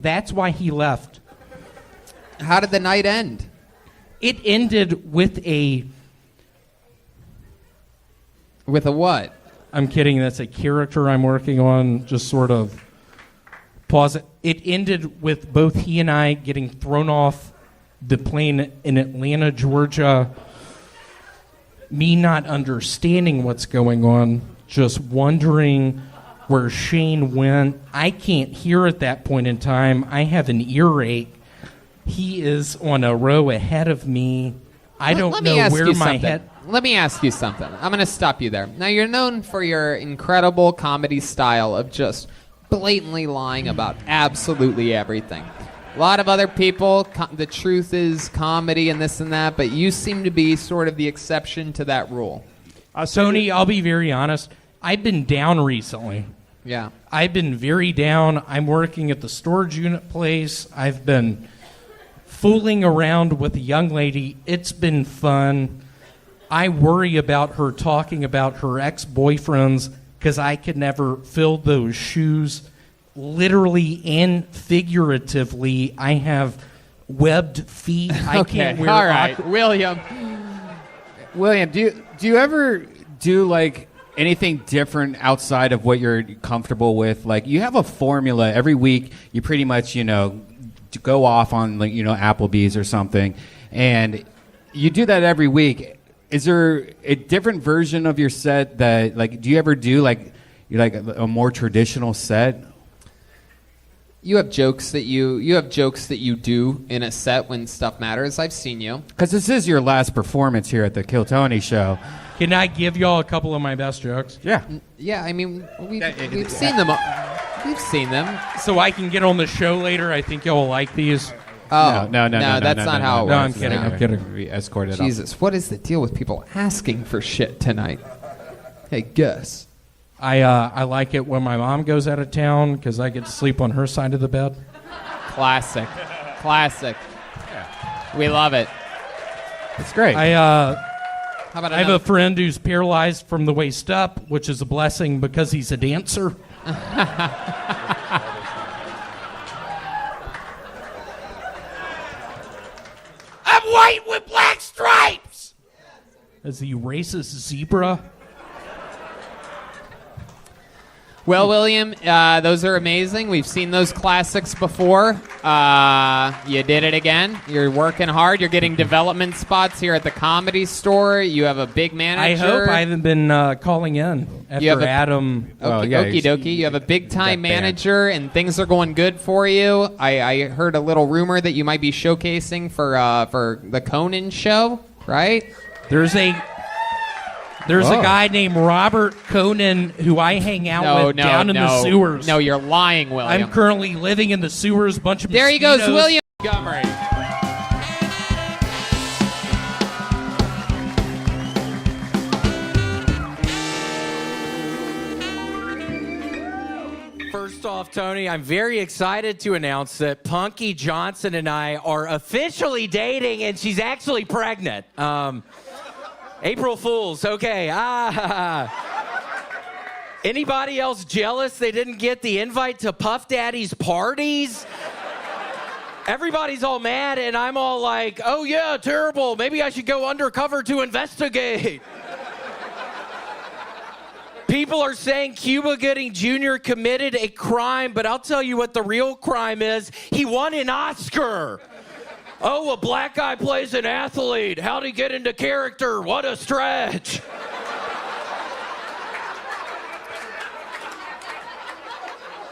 That's why he left. How did the night end? It ended with a... With a what? I'm kidding. That's a character I'm working on. Just sort of pause it. It ended with both he and I getting thrown off the plane in Atlanta, Georgia. Me not understanding what's going on, just wondering where Shane went. I can't hear at that point in time. I have an earache. He is on a row ahead of me. I don't know where my head... Let me ask you something. I'm going to stop you there. Now, you're known for your incredible comedy style of just blatantly lying about absolutely everything. A lot of other people, the truth is comedy and this and that, but you seem to be sort of the exception to that rule. Tony, I'll be very honest. I've been down recently. Yeah. I've been very down. I'm working at the storage unit place. I've been fooling around with a young lady. It's been fun. I worry about her talking about her ex-boyfriends because I could never fill those shoes. Literally and figuratively, I have webbed feet. I can't wear. All right, William, do you ever do like anything different outside of what you're comfortable with? Like, you have a formula every week. You pretty much, go off on, like, Applebee's or something, and you do that every week. Is there a different version of your set that, like, do you ever do like a more traditional set? You have jokes that you do in a set when stuff matters. I've seen you. Because this is your last performance here at the Kill Tony show. Can I give y'all a couple of my best jokes? Yeah. Yeah, I mean, we've seen them. We've seen them. So I can get on the show later. I think y'all will like these. Oh, no, that's not how it works. No, I'm kidding. I'm kidding. We escorted up. Jesus, what is the deal with people asking for shit tonight? Hey, Gus. I like it when my mom goes out of town because I get to sleep on her side of the bed. Classic. Yeah. We love it. It's great. How about I have a friend who's paralyzed from the waist up, which is a blessing because he's a dancer. I'm white with black stripes. As the racist zebra. Well, William, those are amazing. We've seen those classics before. You did it again. You're working hard. You're getting development spots here at the Comedy Store. You have a big manager. I hope I haven't been calling in after Adam. Okie dokie. You have a big-time manager, and things are going good for you. I heard a little rumor that you might be showcasing for the Conan show, right? There's a guy named Robert Conan who I hang out with down in the sewers. No, you're lying, William. I'm currently living in the sewers. Bunch of there mosquitoes. He goes, William Montgomery. First off, Tony, I'm very excited to announce that Punky Johnson and I are officially dating, and she's actually pregnant. April Fools, okay. Anybody else jealous they didn't get the invite to Puff Daddy's parties? Everybody's all mad, and I'm all like, oh yeah, terrible. Maybe I should go undercover to investigate. People are saying Cuba Gooding Jr. committed a crime, but I'll tell you what the real crime is. He won an Oscar. Oh, a black guy plays an athlete. How'd he get into character? What a stretch.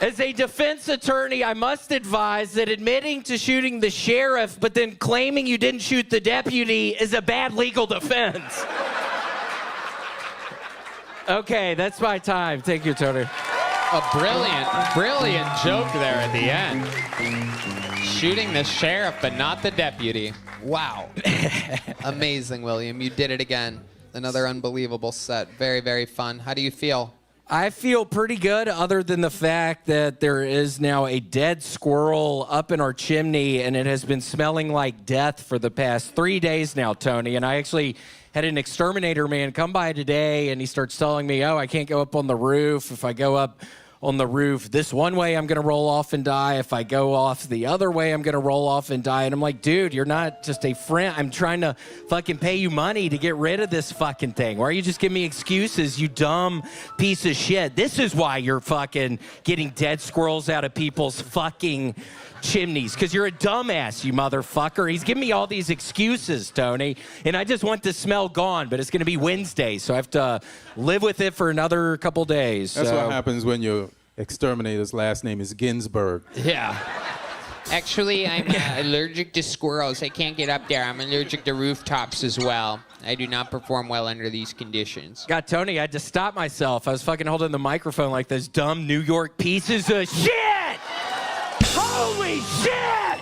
As a defense attorney, I must advise that admitting to shooting the sheriff but then claiming you didn't shoot the deputy is a bad legal defense. Okay, that's my time. Thank you, Tony. A brilliant joke there at the end. Shooting the sheriff, but not the deputy. Wow. Amazing, William. You did it again. Another unbelievable set. Very, very fun. How do you feel? I feel pretty good, other than the fact that there is now a dead squirrel up in our chimney, and it has been smelling like death for the past 3 days now, Tony. And I actually had an exterminator man come by today, and he starts telling me, oh, I can't go up on the roof. If I go up on the roof. This one way I'm going to roll off and die. If I go off the other way, I'm going to roll off and die. And I'm like, dude, you're not just a friend. I'm trying to fucking pay you money to get rid of this fucking thing. Why are you just giving me excuses, you dumb piece of shit? This is why you're fucking getting dead squirrels out of people's fucking chimneys, because you're a dumbass, you motherfucker. He's giving me all these excuses, Tony, and I just want the smell gone, but it's going to be Wednesday, so I have to live with it for another couple days. That's so. what happens when your exterminator's last name is Ginsburg. Yeah. Actually, I'm allergic to squirrels. I can't get up there. I'm allergic to rooftops as well. I do not perform well under these conditions. God, Tony, I had to stop myself. I was fucking holding the microphone like those dumb New York pieces of shit! Holy shit!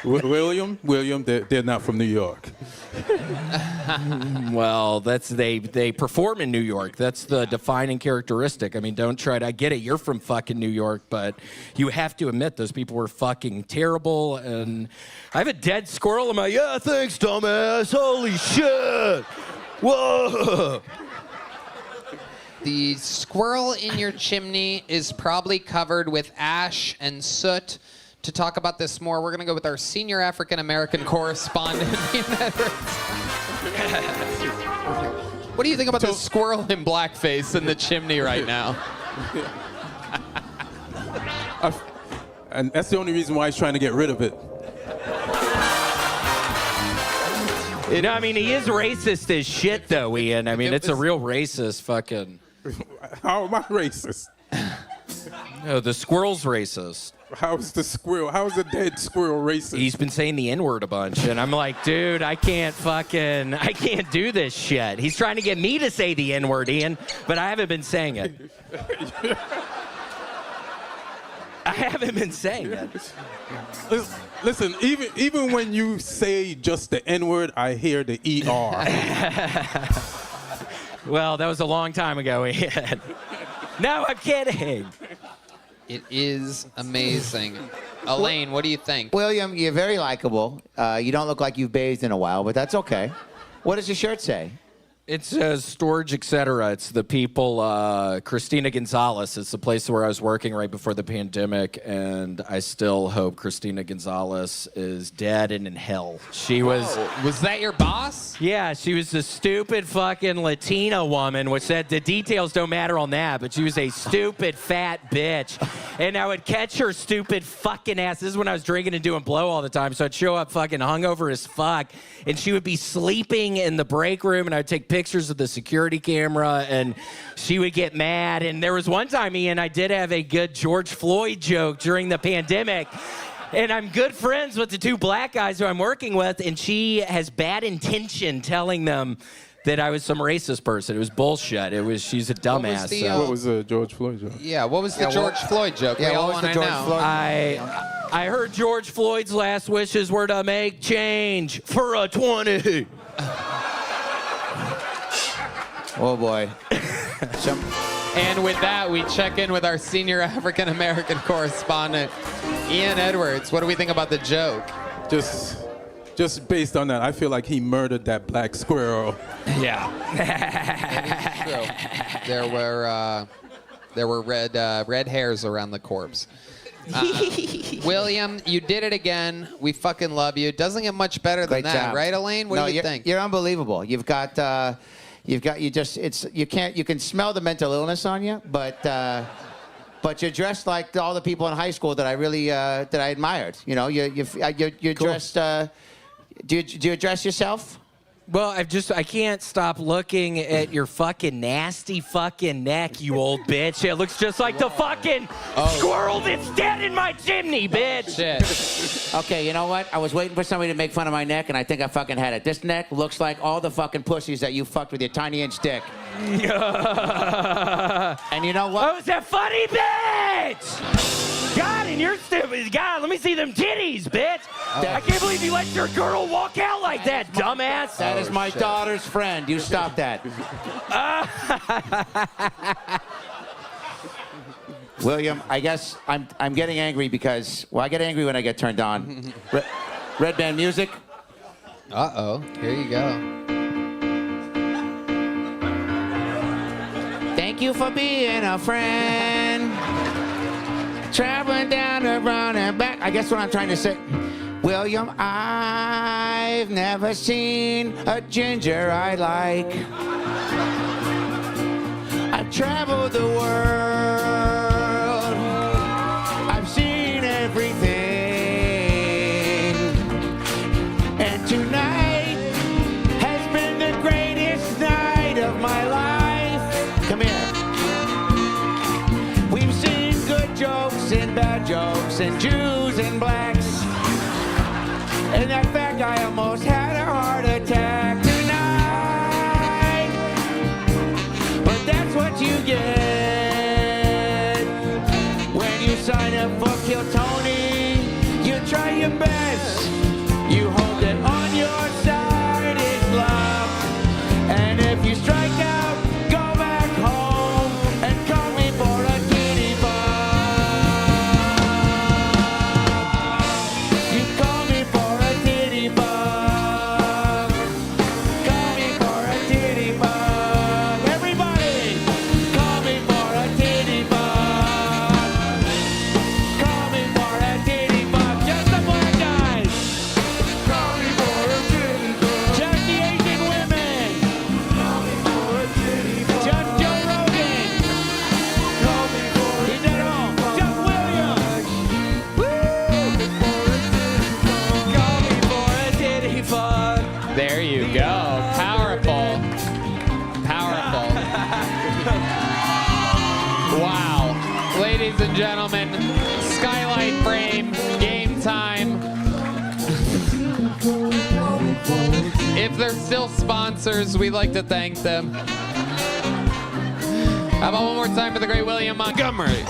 William, they're not from New York. Well, they perform in New York. That's the defining characteristic. I mean, don't try to, I get it, you're from fucking New York, but you have to admit those people were fucking terrible. And I have a dead squirrel in my, yeah, thanks, dumbass. Holy shit. Whoa. The squirrel in your chimney is probably covered with ash and soot. To talk about this more, we're going to go with our senior African-American correspondent, Ian Edwards. What do you think about the squirrel in blackface in the chimney right now? And that's the only reason why he's trying to get rid of it. You know, I mean, he is racist as shit, though, Ian. I mean, it's a real racist fucking... How am I racist? No, the squirrel's racist. How's the dead squirrel racist? He's been saying the N-word a bunch, and I'm like, dude, I can't do this shit. He's trying to get me to say the N-word, Ian, but I haven't been saying it. I haven't been saying it. Listen, even when you say just the N-word, I hear the ER. Well, that was a long time ago, Ian. No, I'm kidding. It is amazing. Elaine, what do you think? William, you're very likable. You don't look like you've bathed in a while, but that's okay. What does your shirt say? It says storage, etc. It's the people, Christina Gonzalez. It's the place where I was working right before the pandemic, and I still hope Christina Gonzalez is dead and in hell. She was... Was that your boss? Yeah, she was a stupid fucking Latina woman, which said the details don't matter on that, but she was a stupid fat bitch. And I would catch her stupid fucking ass. This is when I was drinking and doing blow all the time, so I'd show up fucking hungover as fuck, and she would be sleeping in the break room, and I'd take pictures of the security camera, and she would get mad. And there was one time, Ian, I did have a good George Floyd joke during the pandemic. And I'm good friends with the two black guys who I'm working with, and she has bad intention telling them that I was some racist person. It was bullshit. She's a dumbass. What was the George Floyd joke? Yeah, what was the George Floyd joke? Yeah, we all what was want the to George know. Floyd? I heard George Floyd's last wishes were to make change for a 20. Oh, boy. And with that, we check in with our senior African-American correspondent, Ian Edwards. What do we think about the joke? Just based on that, I feel like he murdered that black squirrel. Yeah. There were red hairs around the corpse. William, you did it again. We fucking love you. Doesn't get much better than Great that, job. right, Elaine? What do you think? You're unbelievable. You can smell the mental illness on you, but you're dressed like all the people in high school that I really that I admired. You know, you're Cool. dressed. Do you dress yourself? Well, I can't stop looking at your fucking nasty fucking neck, you old bitch. It looks just like the fucking squirrel that's dead in my chimney, bitch. Shit. Okay, you know what? I was waiting for somebody to make fun of my neck, and I think I fucking had it. This neck looks like all the fucking pussies that you fucked with your tiny inch dick. And you know what? Oh, is that funny, bitch? God, and you're stupid. God, let me see them titties, bitch. I can't believe you let your girl walk out like that, dumbass. That is my daughter's friend. You stop that. William, I guess I'm getting angry because, well, I get angry when I get turned on. Red band music. Uh-oh. Here you go. you for being a friend. Traveling down the round and back. I guess what I'm trying to say. William, I've never seen a ginger I like. I've traveled the world. I've seen everything. And tonight has been the greatest night of my life. Come here. We've seen good jokes and bad jokes and Jews and blacks. And that fat guy almost had a heart attack tonight. But that's what you get when you sign up for Kill Tony. You try your best. You hold it on your side. It's love. And if you strike out, go back home and call me for a titty bump. You call me for a titty bump. Call me for a titty bump. Everybody, call me for a titty bump. Call me for a titty bump. Just the black guys. Call me for a titty bump. Just the Asian women. Call me for a titty bump. Just Joe Rogan. Call me for a titty bump. Just William. Woo! Call me for a titty bump. There you go. Powerful. Powerful. Wow. Ladies and gentlemen, Skylight Frame, game time. If they're still sponsors, we'd like to thank them. How about one more time for the great William Montgomery?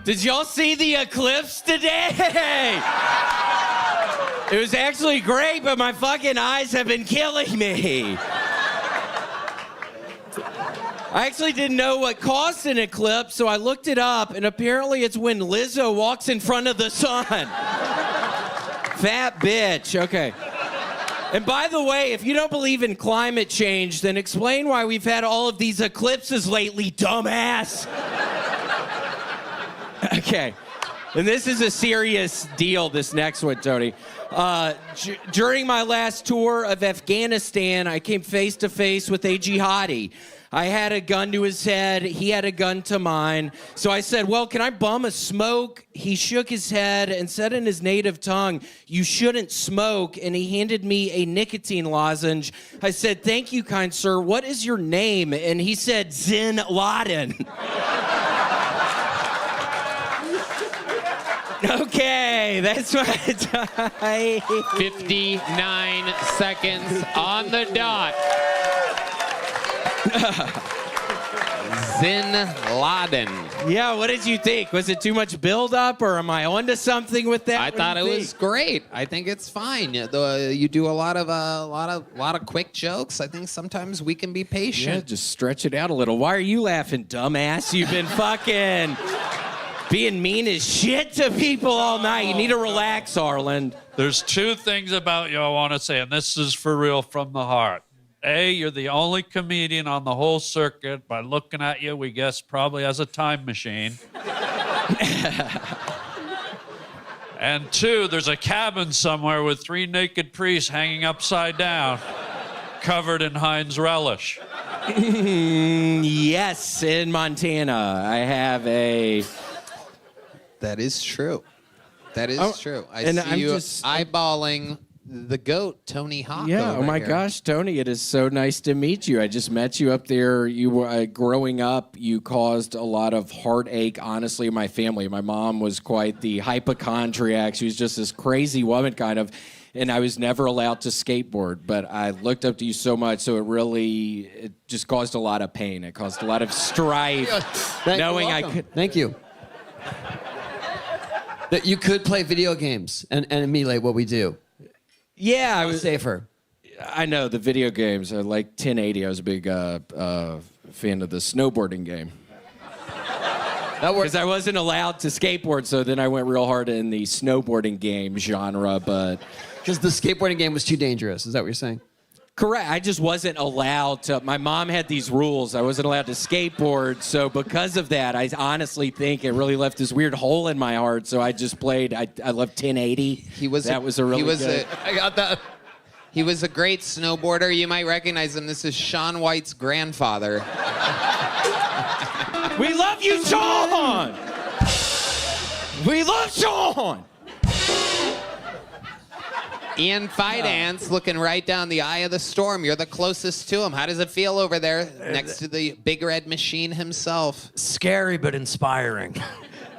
Did y'all see the eclipse today? It was actually great, but my fucking eyes have been killing me. I actually didn't know what caused an eclipse, so I looked it up, and apparently it's when Lizzo walks in front of the sun. Fat bitch. Okay. And by the way, if you don't believe in climate change, then explain why we've had all of these eclipses lately, dumbass. Okay. And this is a serious deal, this next one, Tony. During my last tour of Afghanistan, I came face to face with a jihadi. I had a gun to his head. He had a gun to mine. So I said, well, can I bum a smoke? He shook his head and said in his native tongue, you shouldn't smoke. And he handed me a nicotine lozenge. I said, thank you, kind sir. What is your name? And he said, Zin Laden. Okay, that's what I... 59 seconds on the dot. Zin Laden. Yeah, what did you think? Was it too much build-up, or am I onto something with that? I thought it was great. I think it's fine. You do a lot of quick jokes. I think sometimes we can be patient. Yeah, just stretch it out a little. Why are you laughing, dumbass? You've been fucking being mean as shit to people all night. You need to relax, Arlen. There's two things about you I want to say, and this is for real from the heart. A, you're the only comedian on the whole circuit. By looking at you, we guess probably has a time machine. And two, there's a cabin somewhere with 3 naked priests hanging upside down, covered in Heinz relish. Yes, in Montana. I have a... That is true. That is true. I and see I'm you just- eyeballing the GOAT, Tony Hawk. Yeah, over oh my here. gosh, Tony, it is so nice to meet you. I just met you up there. You were growing up, you caused a lot of heartache, honestly, in my family. My mom was quite the hypochondriac. She was just this crazy woman, kind of, and I was never allowed to skateboard, but I looked up to you so much, so it just caused a lot of pain. It caused a lot of strife, knowing I could... Thank you. That you could play video games and emulate what we do. Yeah, I was Safer. I know the video games. I like 1080. I was a big fan of the snowboarding game. That works. Because I wasn't allowed to skateboard, so then I went real hard in the snowboarding game genre, but... Because the skateboarding game was too dangerous. Is that what you're saying? Correct. I just wasn't allowed to... My mom had these rules. I wasn't allowed to skateboard, so because of that, I honestly think it really left this weird hole in my heart, so I just played... I loved 1080. I got that. He was a great snowboarder. You might recognize him. This is Shaun White's grandfather. We love you, Sean! We love Sean! Ian Fidance looking right down the eye of the storm. You're the closest to him. How does it feel over there next to the big red machine himself? Scary but inspiring.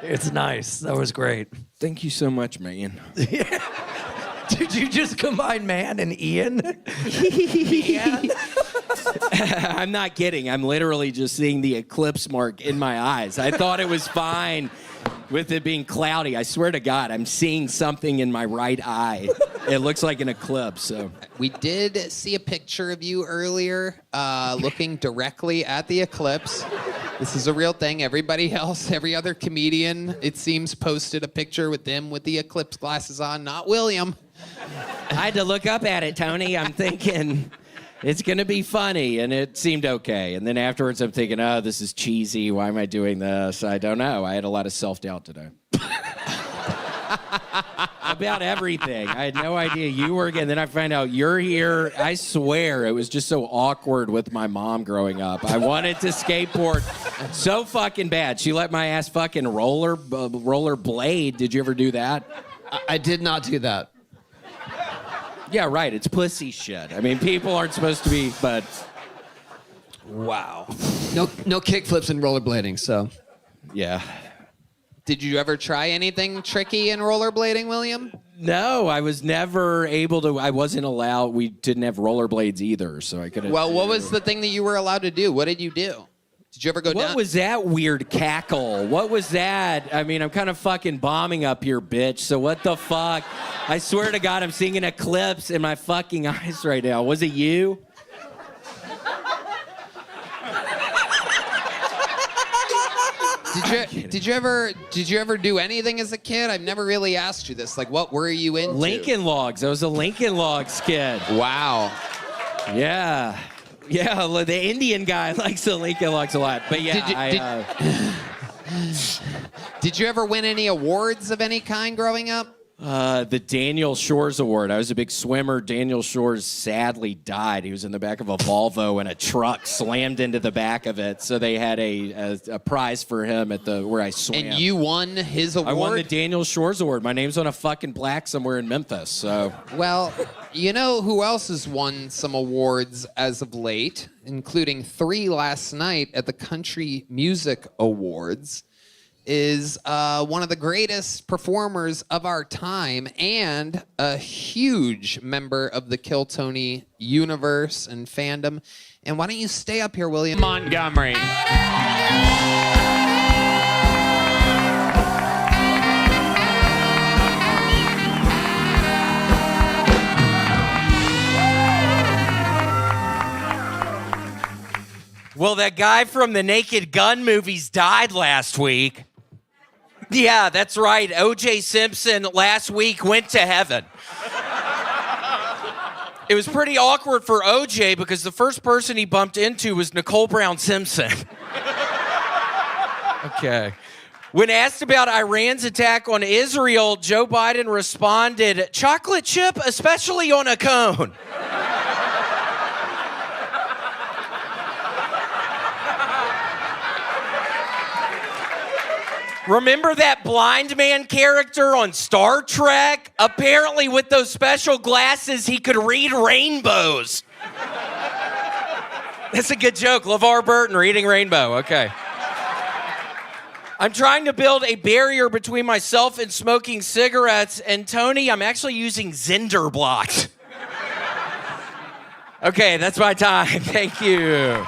It's nice. That was great. Thank you so much, man. Did you just combine man and Ian? I'm not kidding. I'm literally just seeing the eclipse mark in my eyes. I thought it was fine with it being cloudy. I swear to God, I'm seeing something in my right eye. It looks like an eclipse. So We did see a picture of you earlier looking directly at the eclipse. This is a real thing. Everybody else, every other comedian, it seems, posted a picture with them with the eclipse glasses on. Not William. I had to look up at it, Tony. I'm thinking it's going to be funny, and it seemed okay. And then afterwards, I'm thinking, oh, this is cheesy. Why am I doing this? I don't know. I had a lot of self-doubt today. About everything. I had no idea you were again. Then I find out you're here. I swear it was just so awkward with my mom growing up. I wanted to skateboard so fucking bad. She let my ass fucking roller blade. Did you ever do that? I did not do that. Yeah, right. It's pussy shit. I mean, people aren't supposed to be, but Wow. No kickflips and rollerblading, so. yeah. Did you ever try anything tricky in rollerblading, William? No, I was never able to. I wasn't allowed. We didn't have rollerblades either, so I couldn't. Well, what was the thing that you were allowed to do? What did you do? Did you ever go down? What was that weird cackle? What was that? I mean, I'm kind of fucking bombing up here, bitch. So what the fuck? I swear to God, I'm seeing an eclipse in my fucking eyes right now. Was it you? Did you ever do anything as a kid? I've never really asked you this. Like, what were you into? Lincoln Logs. I was a Lincoln Logs kid. Wow. Yeah. Yeah, the Indian guy likes the Lincoln Logs a lot. But yeah, Did you ever win any awards of any kind growing up? the Daniel Shores Award. I was a big swimmer. Daniel Shores sadly died. He was in the back of a Volvo and a truck slammed into the back of it. So they had a prize for him at where I swam. And you won his award? I won the Daniel Shores Award. My name's on a fucking plaque somewhere in Memphis. So. Well, you know who else has won some awards as of late, including 3 last night at the Country Music Awards, is one of the greatest performers of our time and a huge member of the Kill Tony universe and fandom. And why don't you stay up here, William Montgomery? Well, that guy from the Naked Gun movies died last week. Yeah, that's right. O.J. Simpson last week went to heaven. It was pretty awkward for O.J. because the first person he bumped into was Nicole Brown Simpson. Okay. When asked about Iran's attack on Israel, Joe Biden responded, "Chocolate chip, especially on a cone." Remember that blind man character on Star Trek? Apparently with those special glasses, he could read rainbows. That's a good joke. LeVar Burton reading rainbow. Okay. I'm trying to build a barrier between myself and smoking cigarettes. And Tony, I'm actually using Zinder blocks. Okay, that's my time. Thank you.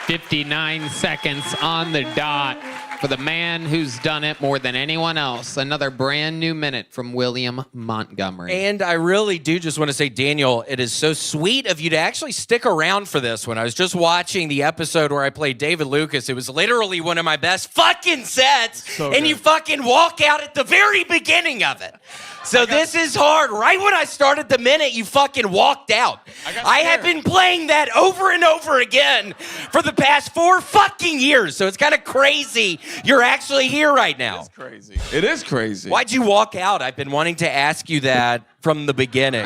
59 seconds on the dot. for the man who's done it more than anyone else. Another brand new minute from William Montgomery. And I really do just want to say, Daniel, it is so sweet of you to actually stick around for this one. I was just watching the episode where I played David Lucas. It was literally one of my best fucking sets. And you fucking walk out at the very beginning of it. So this is hard. Right when I started the minute, you fucking walked out. I have been playing that over and over again for the past 4 fucking years. So it's kind of crazy you're actually here right now. It's crazy. It is crazy. Why'd you walk out? I've been wanting to ask you that from the beginning.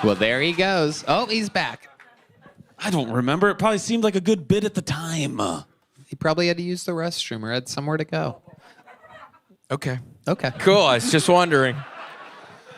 Well, there he goes. Oh, he's back. I don't remember. It probably seemed like a good bit at the time. He probably had to use the restroom or had somewhere to go. Okay. Okay. Cool. I was just wondering.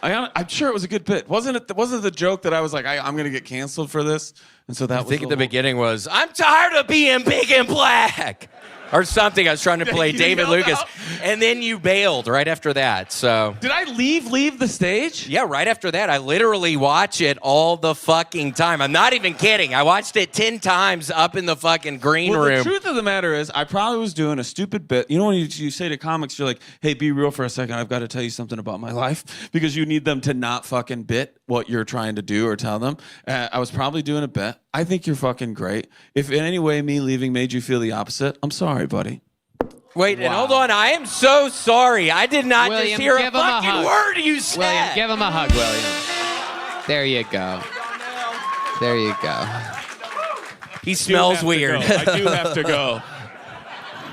I'm sure it was a good bit. Wasn't the joke that I was like, I'm going to get canceled for this? And so that I think at the beginning was, I'm tired of being big and black. Or something. I was trying to play David Lucas. And then you bailed right after that. So Did I leave the stage? yeah, right after that, I literally watch it all the fucking time. I'm not even kidding. I watched it 10 times up in the fucking green Well, room. the truth of the matter is, I probably was doing a stupid bit. You know when you say to comics, you're like, hey, be real for a second. I've got to tell you something about my life. Because you need them to not fucking bit what you're trying to do or tell them. I was probably doing a bit. I think you're fucking great. If in any way me leaving made you feel the opposite, I'm sorry, buddy. Wait, and hold on. I am so sorry. I did not William, just hear a give him a fucking hug. word you said. William, give him a hug, William. There you go. There you go. He smells weird. I do have to go.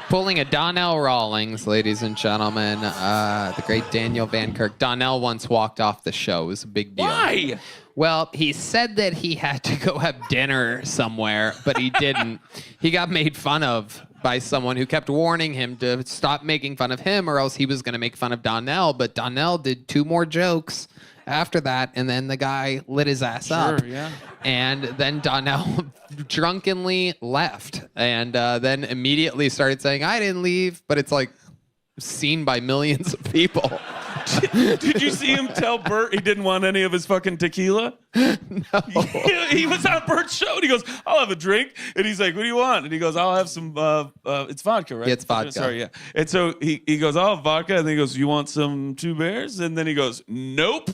Pulling a Donnell Rawlings, ladies and gentlemen. The great Daniel Van Kirk. Donnell once walked off the show. It was a big deal. Why? Well, he said that he had to go have dinner somewhere, but he didn't. He got made fun of by someone who kept warning him to stop making fun of him or else he was going to make fun of Donnell. But Donnell did 2 more jokes after that, and then the guy lit his ass up. Yeah. And then Donnell drunkenly left and then immediately started saying, I didn't leave, but it's like seen by millions of people. Did you see him tell Bert he didn't want any of his fucking tequila? No. He was on Bert's show and he goes, I'll have a drink. And he's like, what do you want? And he goes, I'll have some, it's vodka, right? Yeah, it's vodka. Sorry, yeah. And so he goes, I'll have vodka. And then he goes, you want some 2 bears? And then he goes, nope.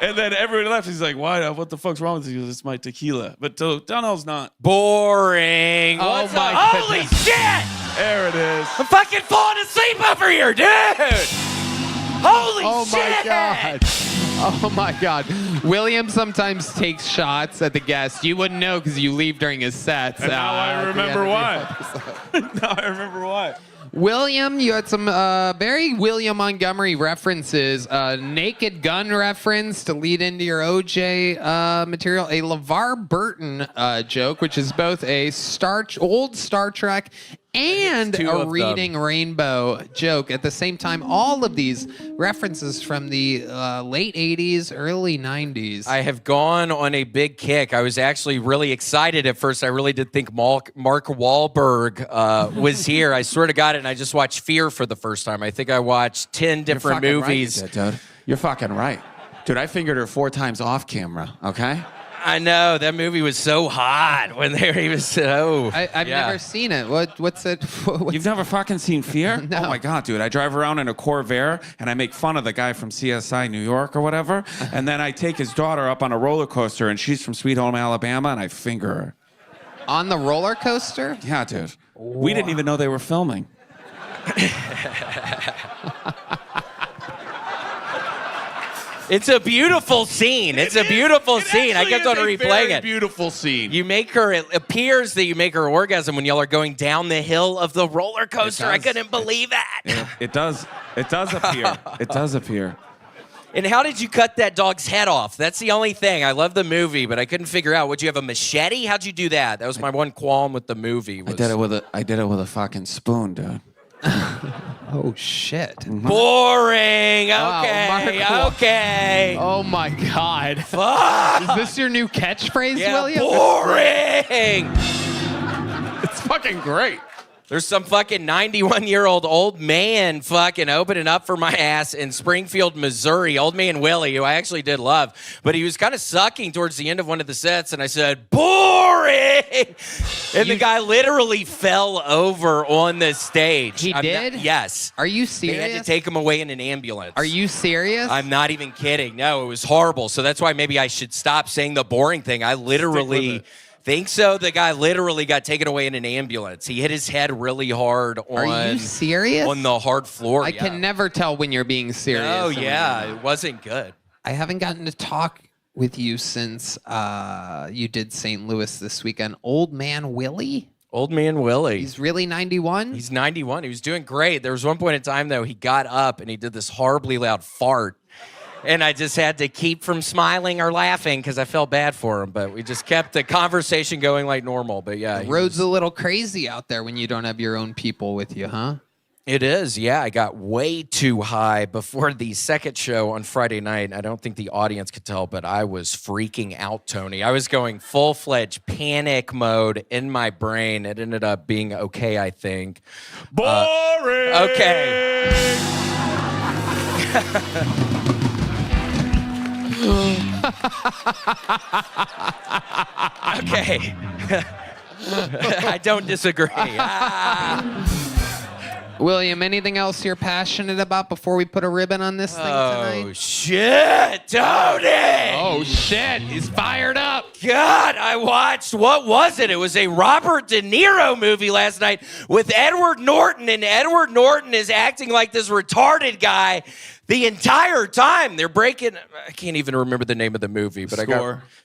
And then everyone left. He's like, why? What the fuck's wrong with you? He goes, it's my tequila. But Donnell's not. Boring. Oh, What's my up? Holy goodness. shit! There it is. I'm fucking falling asleep over here, dude! Holy Oh shit! my God. Oh my God. William sometimes takes shots at the guests. You wouldn't know because you leave during his sets. And now I at the remember end of the why. episode. Now I remember why. William, you had some very William Montgomery references. Naked Gun reference to lead into your OJ material. A LeVar Burton joke, which is both a old Star Trek and two a of Reading Rainbow joke. At the same time, all of these references from the late 80s, early 90s. I have gone on a big kick. I was actually really excited at first. I really did think Mark Wahlberg was here. I swear to God, and I just watched Fear for the first time. I think I watched 10 different movies. Right, dude. You're fucking right. Dude, I fingered her 4 times off camera, okay? I know that movie was so hot when he was so. I've never seen it. What's it? You've never fucking seen Fear? No. Oh my God, dude. I drive around in a Corvair and I make fun of the guy from CSI New York or whatever. And then I take his daughter up on a roller coaster and she's from Sweet Home Alabama and I finger her. On the roller coaster? Yeah, dude. We didn't even know they were filming. It's a beautiful scene. It's a beautiful scene. I kept on replaying it. Beautiful scene. You make her. It appears that you make her orgasm when y'all are going down the hill of the roller coaster. I couldn't believe that. It does. It does appear. It does appear. And how did you cut that dog's head off? That's the only thing. I love the movie, but I couldn't figure out. Would you have a machete? How'd you do that? That was my one qualm with the movie. I did it with a fucking spoon, dude. Oh, shit. Boring. Wow, Okay. Mark- Okay. Oh, my God. Fuck. Is this your new catchphrase, Yeah, William? boring. It's fucking great. There's some fucking 91-year-old old man fucking opening up for my ass in Springfield, Missouri. Old man Willie, who I actually did love. But he was kind of sucking towards the end of one of the sets, and I said, boring! And the guy literally fell over on the stage. He did? Yes. Are you They serious? had to take him away in an ambulance. Are you serious? I'm not even kidding. No, it was horrible. So that's why maybe I should stop saying the boring thing. I literally think so. The guy literally got taken away in an ambulance. He hit his head really hard on. Are you serious? On the hard floor. I can never tell when you're being serious. Oh and when yeah, you're not. it wasn't good. I haven't gotten to talk with you since you did St. Louis this weekend. Old man Willie? Old man Willie. He's really 91? He's 91. He was doing great. There was one point in time though, he got up and he did this horribly loud fart. And I just had to keep from smiling or laughing because I felt bad for him. But we just kept the conversation going like normal. But yeah. The road's a little crazy out there when you don't have your own people with you, huh? It is, yeah. I got way too high before the second show on Friday night. I don't think the audience could tell, but I was freaking out, Tony. I was going full-fledged panic mode in my brain. It ended up being okay, I think. Boring. Okay. Okay. I don't disagree. William, anything else you're passionate about before we put a ribbon on this thing tonight? Oh, shit, Tony! Oh, shit. He's fired up. God, I watched, what was it? It was a Robert De Niro movie last night with Edward Norton, and Edward Norton is acting like this retarded guy the entire time. They're breaking, I can't even remember the name of the movie, but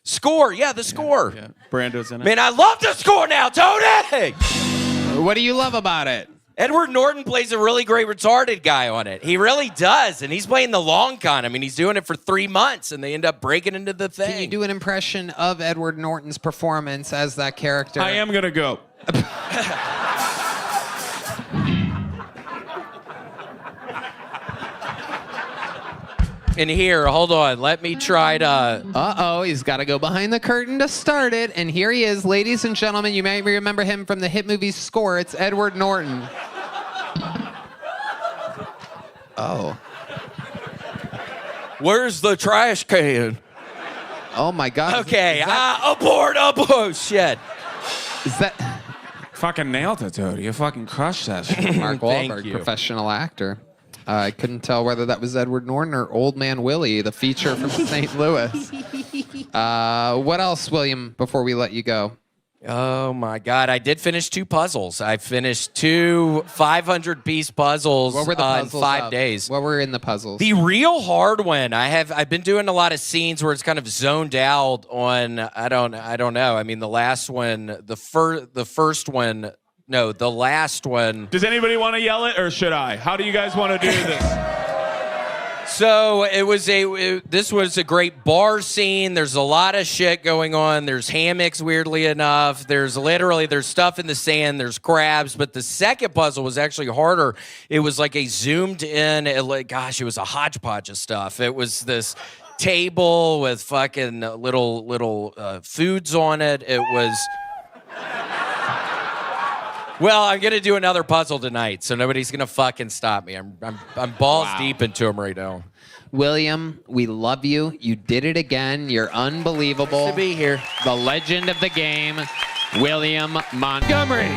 Score, yeah, The Score. Yeah. Brando's in it. Man, I love The Score now, Tony! What do you love about it? Edward Norton plays a really great retarded guy on it. He really does, and he's playing the long con. I mean, he's doing it for 3 months, and they end up breaking into the thing. Can you do an impression of Edward Norton's performance as that character? I am gonna go. And here, hold on, let me try to... Uh-oh, he's got to go behind the curtain to start it. And here he is, ladies and gentlemen. You may remember him from the hit movie Score. It's Edward Norton. Oh. Where's the trash can? Oh, my God. Okay, abort, shit. Is that Fucking nailed it, dude. You fucking crushed that shit. Mark Thank Wahlberg, you. professional actor? I couldn't tell whether that was Edward Norton or Old Man Willie, the feature from St. Louis. What else, William, before we let you go? Oh, my God, I did finish 2 puzzles. I finished 2 500-piece puzzles What were the on puzzles 5 of? days. What were in the puzzles? The real hard one, I've been doing a lot of scenes where it's kind of zoned out on, I don't know. I mean, the last one, the last one. Does anybody want to yell it, or should I? How do you guys want to do this? So this was a great bar scene. There's a lot of shit going on. There's hammocks, weirdly enough. There's stuff in the sand. There's crabs. But the second puzzle was actually harder. It was like a zoomed in, it was a hodgepodge of stuff. It was this table with fucking little foods on it. It was... Well, I'm gonna do another puzzle tonight, so nobody's gonna fucking stop me. I'm balls deep into them right now. William, we love you. You did it again. You're unbelievable. Nice to be here. The legend of the game, William Montgomery.